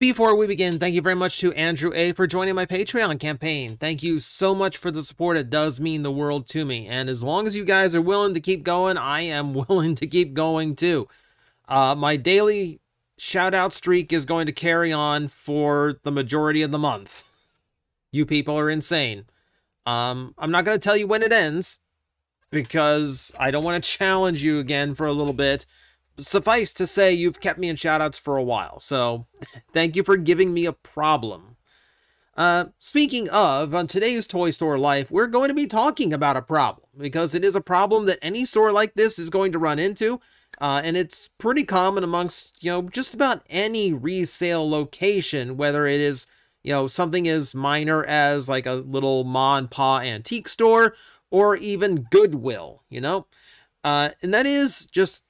Before we begin, thank you very much to Andrew A. for joining my Patreon campaign. Thank you so much for the support. It does mean the world to me. And as long as you guys are willing to keep going, I am willing to keep going too. My daily shout-out streak is going to carry on for the majority of the month. You people are insane. I'm not going to tell you when it ends, because I don't want to challenge you again for a little bit. Suffice to say, you've kept me in shoutouts for a while, so thank you for giving me a problem. Speaking of, on today's Toy Store Life, we're going to be talking about a problem, because it is a problem that any store like this is going to run into, and it's pretty common amongst, just about any resale location, whether it is, something as minor as like a little ma and pa antique store, or even Goodwill, and that is just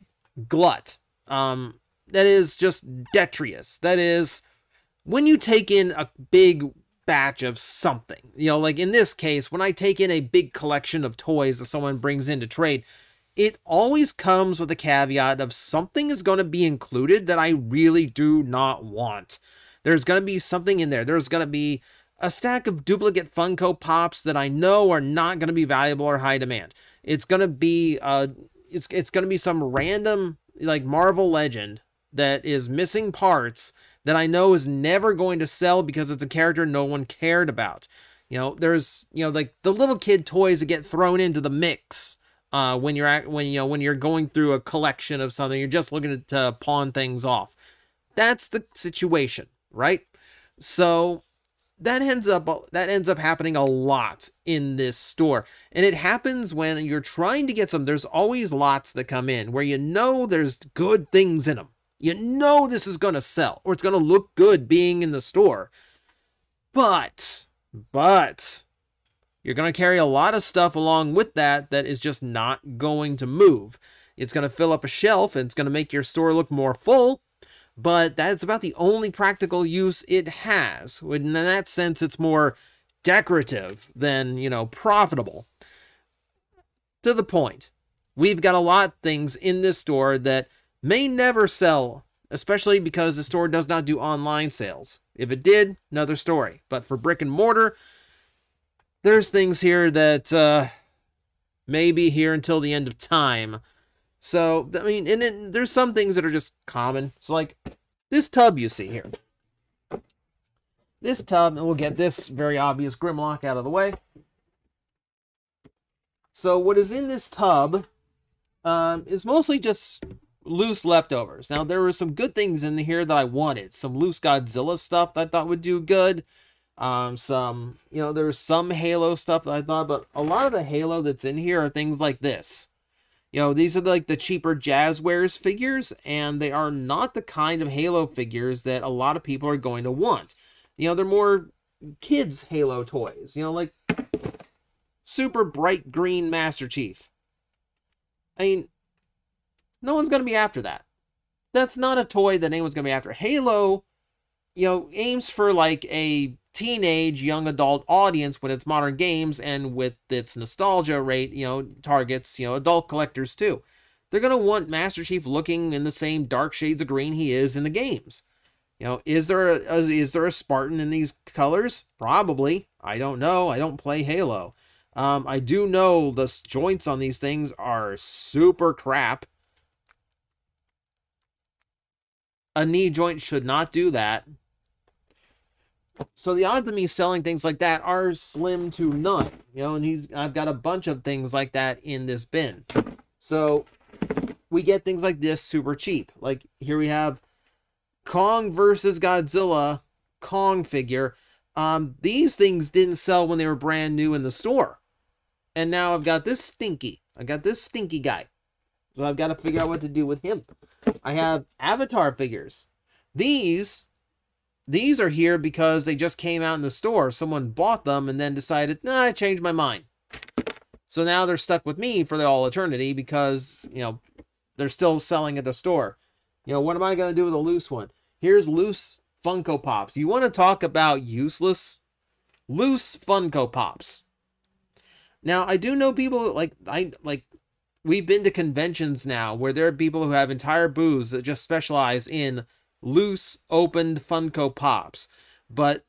glut. That is just detritus. That is when you take in a big batch of something, like in this case, when I take in a big collection of toys that someone brings in to trade, it always comes with a caveat of something is going to be included that I really do not want. There's going to be something in there. There's going to be a stack of duplicate Funko Pops that I know are not going to be valuable or high demand. It's going to be it's going to be some random like Marvel Legend that is missing parts that I know is never going to sell because it's a character no one cared about. There's like the little kid toys that get thrown into the mix when you're going through a collection of something. You're just looking to pawn things off. That's the situation, right? So that ends up happening a lot in this store. And it happens when you're trying to get some. There's always lots that come in where there's good things in them. This is going to sell, or it's going to look good being in the store. But you're going to carry a lot of stuff along with that is just not going to move. It's going to fill up a shelf, and it's going to make your store look more full. But that's about the only practical use it has. In that sense, it's more decorative than, profitable. To the point, we've got a lot of things in this store that may never sell, especially because the store does not do online sales. If it did, another story. But for brick and mortar, there's things here that may be here until the end of time. So, and then there's some things that are just common. So, like, this tub you see here. This tub, and we'll get this very obvious Grimlock out of the way. So, what is in this tub is mostly just loose leftovers. Now, there were some good things in here that I wanted. Some loose Godzilla stuff that I thought would do good. There was some Halo stuff that I thought, but a lot of the Halo that's in here are things like this. These are like the cheaper Jazzwares figures, and they are not the kind of Halo figures that a lot of people are going to want. They're more kids' Halo toys, like super bright green Master Chief. No one's going to be after that. That's not a toy that anyone's going to be after. Halo, aims for like a teenage young adult audience with its modern games, and with its nostalgia rate, targets, adult collectors too. They're going to want Master Chief looking in the same dark shades of green he is in the games. Is there a Spartan in these colors? Probably. I don't know. I don't play Halo. I do know the joints on these things are super crap. A knee joint should not do that. So the odds of me selling things like that are slim to none, and I've got a bunch of things like that in this bin. So we get things like this super cheap. Like here we have Kong versus Godzilla Kong figure. These things didn't sell when they were brand new in the store. And now I've got this stinky. I got this stinky guy. So I've got to figure out what to do with him. I have Avatar figures. These are here because they just came out in the store. Someone bought them and then decided, nah, I changed my mind. So now they're stuck with me for all eternity because, they're still selling at the store. What am I going to do with a loose one? Here's loose Funko Pops. You want to talk about useless? Loose Funko Pops. Now, I do know people, we've been to conventions now where there are people who have entire booths that just specialize in loose opened Funko Pops. But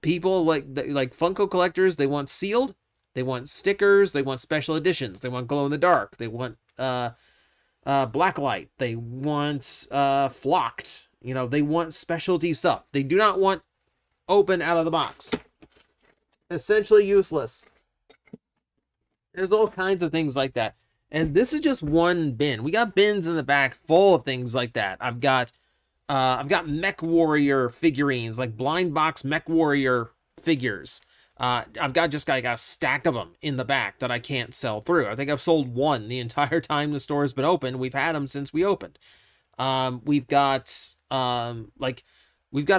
people like Funko collectors, they want sealed, they want stickers, they want special editions, they want glow in the dark, they want blacklight, they want flocked. You know, they want specialty stuff. They do not want open out of the box. Essentially useless. There's all kinds of things like that. And this is just one bin. We got bins in the back full of things like that. I've got Mech Warrior figurines, like blind box Mech Warrior figures. I've got a stack of them in the back that I can't sell through. I think I've sold one the entire time the store has been open. We've had them since we opened. We've got a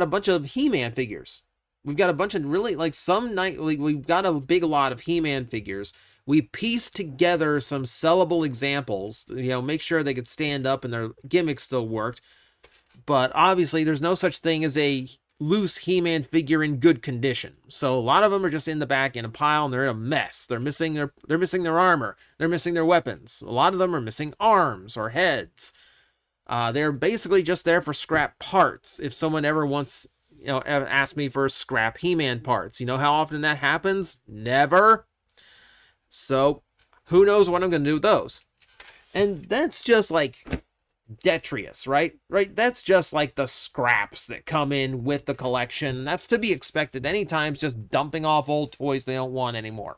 bunch of HeMan figures. We've got a bunch of really, we've got a big lot of HeMan figures. We pieced together some sellable examples, you know, make sure they could stand up and their gimmicks still worked. But obviously, there's no such thing as a loose He-Man figure in good condition. So a lot of them are just in the back in a pile, and they're in a mess. They're missing their armor. They're missing their weapons. A lot of them are missing arms or heads. They're basically just there for scrap parts. If someone ever wants, you know, ask me for scrap He-Man parts, you know how often that happens? Never. So who knows what I'm going to do with those? And that's just like detritus, right? That's just like the scraps that come in with the collection. That's to be expected. Anytime, just dumping off old toys they don't want anymore.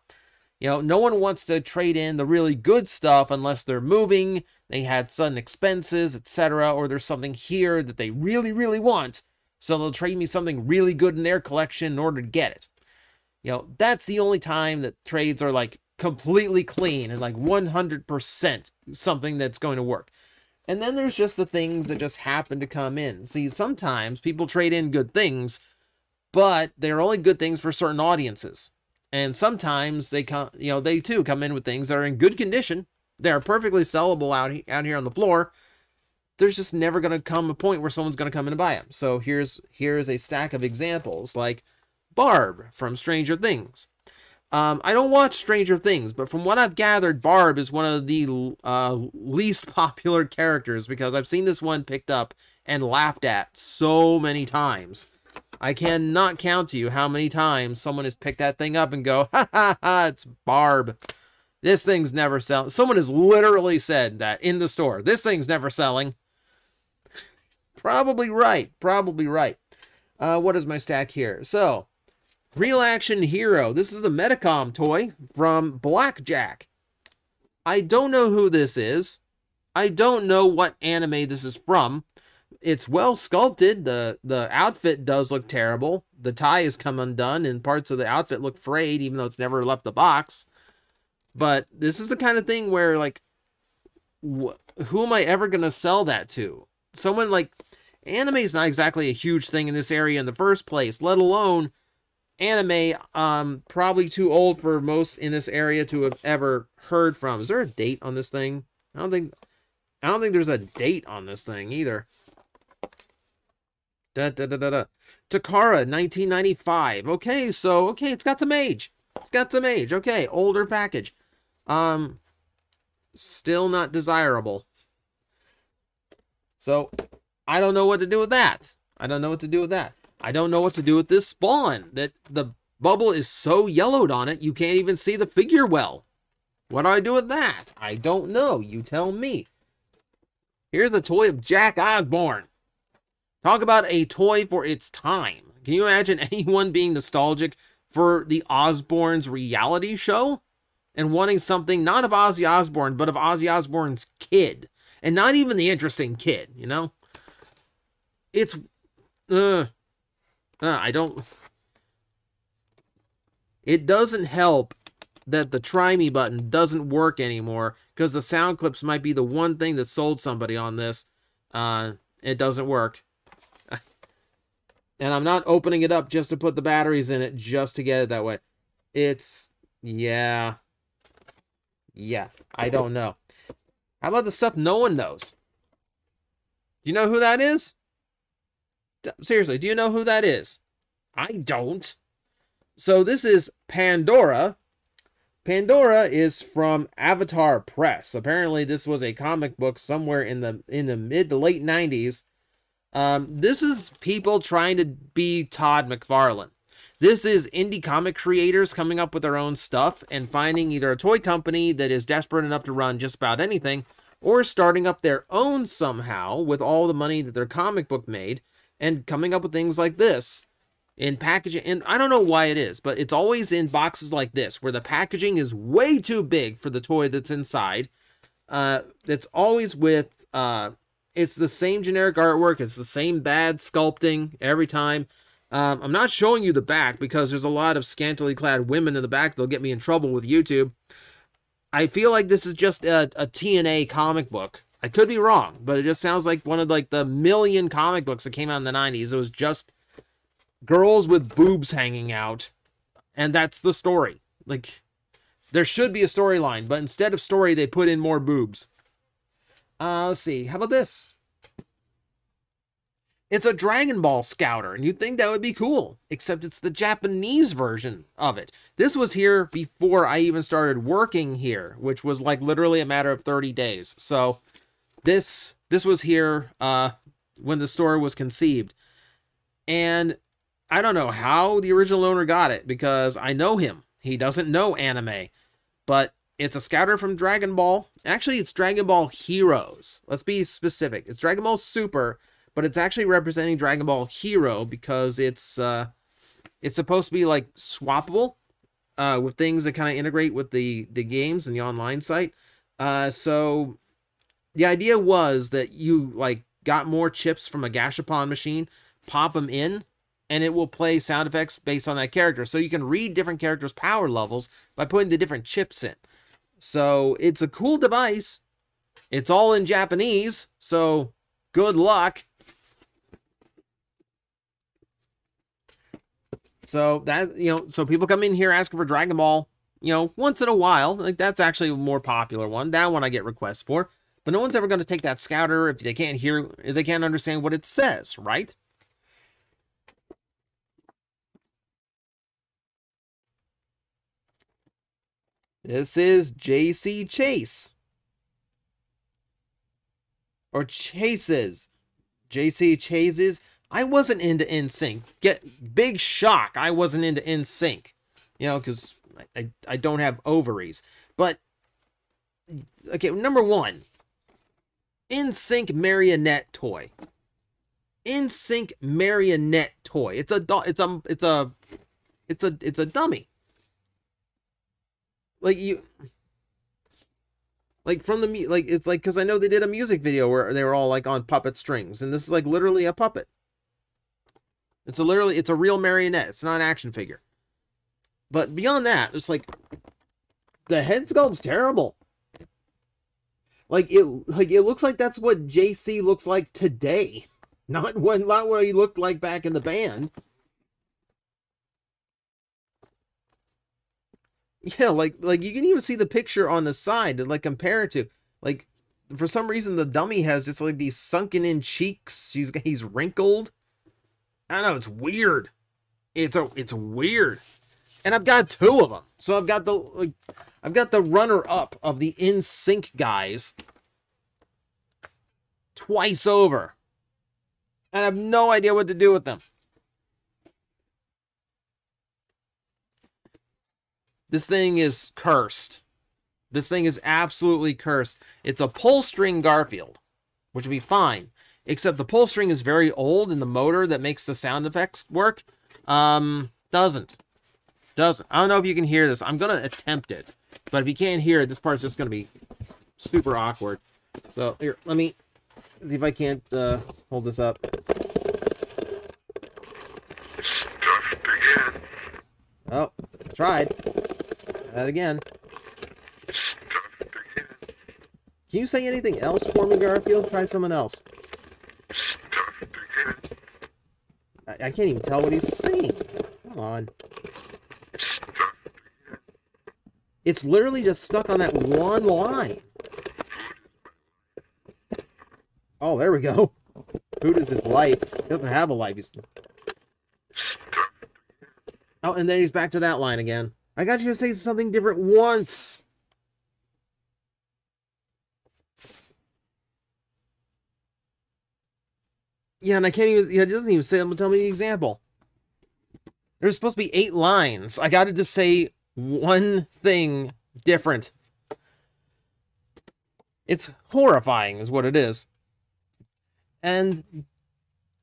You know, no one wants to trade in the really good stuff unless they're moving, they had sudden expenses, etc., or there's something here that they really, really want, so they'll trade me something really good in their collection in order to get it. You know, that's the only time that trades are like completely clean and like 100% something that's going to work. And then there's just the things that just happen to come in. See, sometimes people trade in good things, but they're only good things for certain audiences. And sometimes they come, you know, they too come in with things that are in good condition. They're perfectly sellable out here on the floor. There's just never going to come a point where someone's going to come in and buy them. So here's a stack of examples, like Barb from Stranger Things. I don't watch Stranger Things, but from what I've gathered, Barb is one of the least popular characters because I've seen this one picked up and laughed at so many times. I cannot count to you how many times someone has picked that thing up and go, ha ha ha, it's Barb. This thing's never selling. Someone has literally said that in the store. This thing's never selling. Probably right. Probably right. What is my stack here? So, Real Action Hero. This is a Metacom toy from Blackjack. I don't know who this is. I don't know what anime this is from. It's well sculpted. The outfit does look terrible. The tie has come undone and parts of the outfit look frayed even though it's never left the box. But this is the kind of thing where, like, who am I ever going to sell that to? Someone like, anime is not exactly a huge thing in this area in the first place, let alone anime, probably too old for most in this area to have ever heard from. Is there a date on this thing? I don't think there's a date on this thing either. Takara, 1995. Okay, so, okay, it's got some age. It's got some age. Okay, older package. Still not desirable. So, I don't know what to do with that. I don't know what to do with that. I don't know what to do with this Spawn. That the bubble is so yellowed on it, you can't even see the figure well. What do I do with that? I don't know. You tell me. Here's a toy of Jack Osbourne. Talk about a toy for its time. Can you imagine anyone being nostalgic for the Osbourne's reality show? And wanting something not of Ozzy Osbourne, but of Ozzy Osbourne's kid. And not even the interesting kid, you know? It's... I don't... It doesn't help that the try me button doesn't work anymore, because the sound clips might be the one thing that sold somebody on this. It doesn't work. And I'm not opening it up just to put the batteries in it, just to get it that way. It's... yeah. Yeah, I don't know. How about the stuff no one knows? Do you know who that is? Seriously, do you know who that is? I don't. So this is Pandora. Pandora is from Avatar Press. Apparently this was a comic book somewhere in the mid to late 90s. This is people trying to be Todd McFarlane. This is indie comic creators coming up with their own stuff and finding either a toy company that is desperate enough to run just about anything, or starting up their own somehow with all the money that their comic book made and coming up with things like this in packaging. And I don't know why it is, but it's always in boxes like this where the packaging is way too big for the toy that's inside. It's always with, it's the same generic artwork. It's the same bad sculpting every time. I'm not showing you the back because there's a lot of scantily clad women in the back. They'll get me in trouble with YouTube. I feel like this is just a TNA comic book. I could be wrong, but it just sounds like one of like the million comic books that came out in the 90s. It was just girls with boobs hanging out, and that's the story. Like, there should be a storyline, but instead of story, they put in more boobs. Let's see. How about this? It's a Dragon Ball Scouter, and you'd think that would be cool, except it's the Japanese version of it. This was here before I even started working here, which was like literally a matter of 30 days. So this was here when the store was conceived. And I don't know how the original owner got it, because I know him. He doesn't know anime, but it's a Scouter from Dragon Ball. Actually, it's Dragon Ball Heroes. Let's be specific. It's Dragon Ball Super, but it's actually representing Dragon Ball Hero because it's supposed to be like swappable with things that kind of integrate with the games and the online site. So the idea was that you like got more chips from a Gashapon machine, pop them in, and it will play sound effects based on that character. So you can read different characters' power levels by putting the different chips in. So it's a cool device. It's all in Japanese, so good luck. So that, you know, so people come in here asking for Dragon Ball, you know, once in a while. Like, that's actually a more popular one. That one I get requests for. But no one's ever going to take that Scouter if they can't hear, if they can't understand what it says, right? This is JC Chase. Or Chases. JC Chases. I wasn't into NSYNC. Big shock. I wasn't into NSYNC. You know, because I don't have ovaries. But, okay, number one. NSYNC marionette toy. NSYNC marionette toy. It's a dummy. Like, like from the, like, it's like, because I know they did a music video where they were all like on puppet strings, and this is like literally a puppet. It's a real marionette. It's not an action figure. But beyond that, it's like, the head sculpt's terrible. Like it looks like that's what JC looks like today. Not what he looked like back in the band. Yeah, like you can even see the picture on the side to like compare it to. Like, for some reason the dummy has just like these sunken in cheeks. He's wrinkled. I don't know, it's weird. It's weird. And I've got two of them. So I've got the runner-up of the NSYNC guys twice over. And I have no idea what to do with them. This thing is cursed. This thing is absolutely cursed. It's a pull string Garfield, which would be fine. Except the pull string is very old, and the motor that makes the sound effects work doesn't. I don't know if you can hear this. I'm going to attempt it. But if you can't hear it, this part's just going to be super awkward. So, here, let me see if I can't hold this up. Stuffed again. Oh, tried. That again. Stuffed again. Can you say anything else for me, Garfield? Try someone else. Stuffed again. I can't even tell what he's saying. Come on. Stuffed again. It's literally just stuck on that one line. Oh, there we go. Food is his life. He doesn't have a life. He's... Oh, and then he's back to that line again. I got you to say something different once. Yeah, and I can't even, yeah, it doesn't even say, tell me the example. There's supposed to be 8 lines. I got to just say one thing different. It's horrifying is what it is. And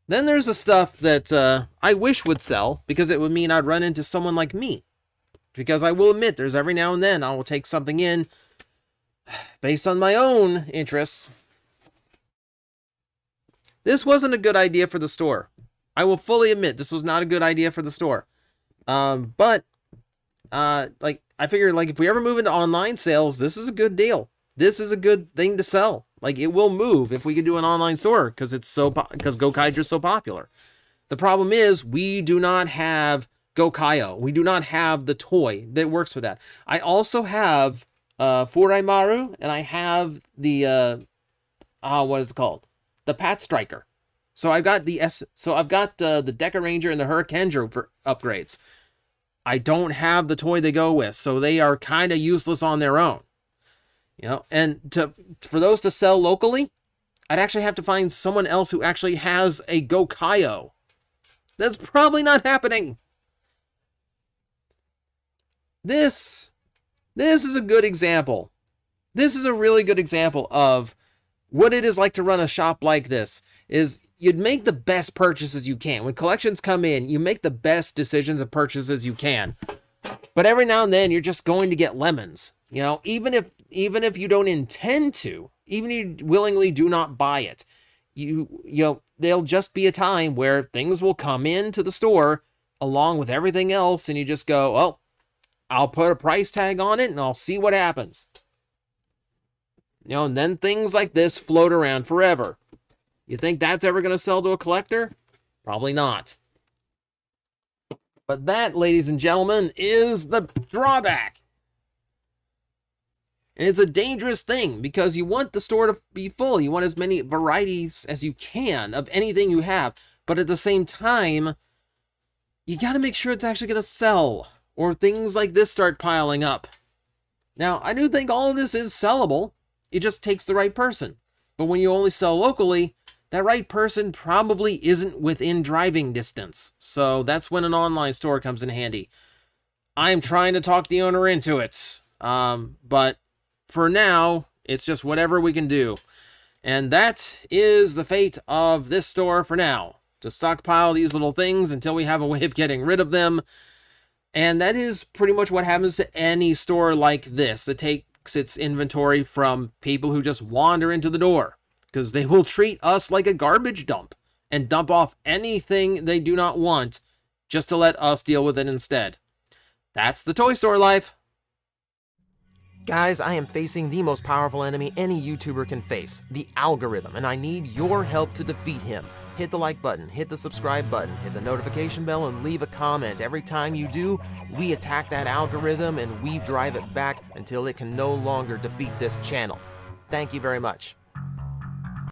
then there's the stuff that I wish would sell, because it would mean I'd run into someone like me. Because I will admit, there's every now and then I will take something in based on my own interests. This wasn't a good idea for the store. I will fully admit this was not a good idea for the store. But like, I figured, like, if we ever move into online sales, this is a good deal. This is a good thing to sell. Like, it will move if we could do an online store, because it's so, because Gokaiger is so popular. The problem is we do not have Gokaio. We do not have the toy that works with that. I also have Furaimaru, and I have the what is it called? The Pat Striker. So I've got the the Deca Ranger and the Hurricanejo for upgrades. I don't have the toy they go with, so they are kind of useless on their own. You know, and for those to sell locally, I'd actually have to find someone else who actually has a Gokaio. That's probably not happening. This is a good example. This is a really good example of what it is like to run a shop like this. Is you'd make the best purchases you can. When collections come in, you make the best decisions and purchases you can. But every now and then, you're just going to get lemons. You know, even if you don't intend to, even if you willingly do not buy it, you know, there'll just be a time where things will come into the store along with everything else, and you just go, well, I'll put a price tag on it and I'll see what happens. You know, and then things like this float around forever. You think that's ever going to sell to a collector? Probably not. But that, ladies and gentlemen, is the drawback. And it's a dangerous thing, because you want the store to be full. You want as many varieties as you can of anything you have. But at the same time, you got to make sure it's actually going to sell, or things like this start piling up. Now, I do think all of this is sellable. It just takes the right person. But when you only sell locally, that right person probably isn't within driving distance. So that's when an online store comes in handy. I'm trying to talk the owner into it. But for now, it's just whatever we can do. And that is the fate of this store for now. To stockpile these little things until we have a way of getting rid of them. And that is pretty much what happens to any store like this that takes its inventory from people who just wander into the door. Because they will treat us like a garbage dump and dump off anything they do not want just to let us deal with it instead. That's the toy store life. Guys, I am facing the most powerful enemy any YouTuber can face, the algorithm, and I need your help to defeat him. Hit the like button, hit the subscribe button, hit the notification bell, and leave a comment. Every time you do, we attack that algorithm and we drive it back until it can no longer defeat this channel. Thank you very much.